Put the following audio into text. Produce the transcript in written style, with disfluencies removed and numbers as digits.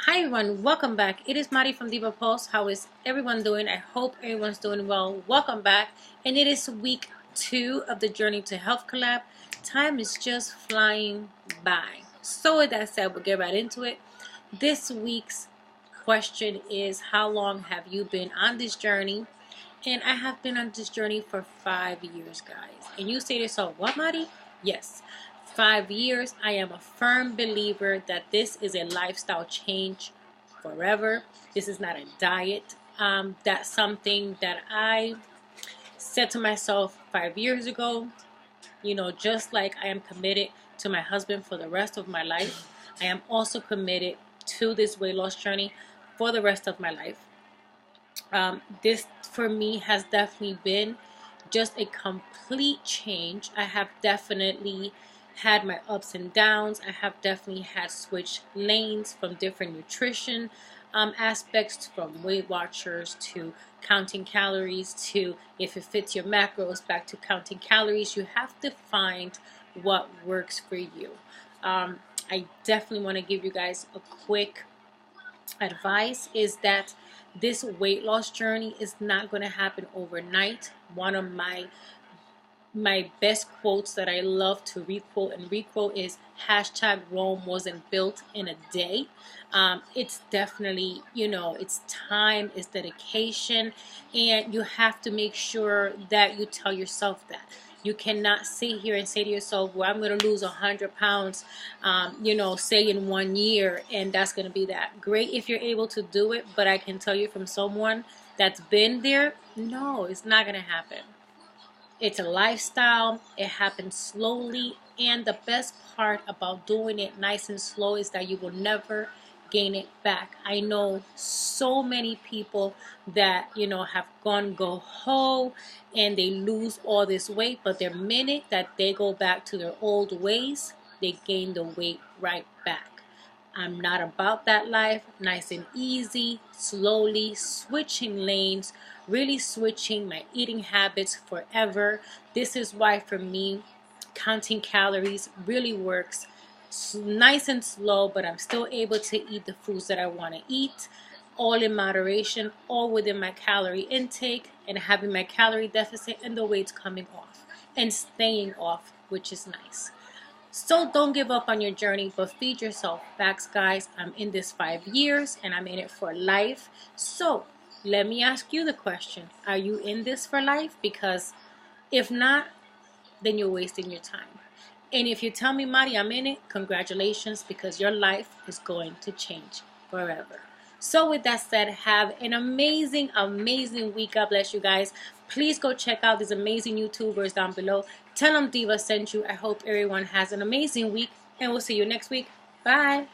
Hi everyone, welcome back. It is Mari from Diva Pulse. How is everyone doing? I hope everyone's doing well. Welcome back. And it is week 2 of the Journey to Health collab. Time is just flying by. So with that said, we'll get right into it. This week's question is, how long have you been on this journey? And I have been on this journey for 5 years, guys. And you say to yourself, what, Mari? Yes. 5 years. I am a firm believer that this is a lifestyle change forever. This is not a diet. That's something that I said to myself 5 years ago. Just like I am committed to my husband for the rest of my life, I am also committed to this weight loss journey for the rest of my life. This for me has definitely been just a complete change. I have definitely had my ups and downs. I have definitely had switched lanes from different nutrition aspects, from Weight Watchers to counting calories to if it fits your macros, back to counting calories. You have to find what works for you. I definitely want to give you guys a quick advice is that this weight loss journey is not going to happen overnight. One of my best quotes that I love to requote and requote is hashtag Rome wasn't built in a day. It's definitely, it's time, it's dedication, and you have to make sure that you tell yourself that. You cannot sit here and say to yourself, well, I'm going to lose 100 pounds, say in 1 year, and that's going to be that. Great if you're able to do it, but I can tell you from someone that's been there, no, it's not going to happen. It's a lifestyle. It happens slowly, and the best part about doing it nice and slow is that you will never gain it back. I know so many people that have gone go-ho and they lose all this weight, but the minute that they go back to their old ways, they gain the weight right back. I'm not about that life. Nice and easy, slowly switching lanes, really switching my eating habits forever. This is why for me, counting calories really works. Nice and slow, but I'm still able to eat the foods that I want to eat, all in moderation, all within my calorie intake, and having my calorie deficit and the weight's coming off and staying off, which is nice. So don't give up on your journey, but feed yourself facts, guys. I'm in this 5 years and I'm in it for life. So let me ask you the question. Are you in this for life? Because if not, then you're wasting your time. And if you tell me, Mari, I'm in it, congratulations, because your life is going to change forever. So with that said, have an amazing, amazing week. God bless you guys. Please go check out these amazing YouTubers down below. Tell them Diva sent you. I hope everyone has an amazing week, and we'll see you next week. Bye.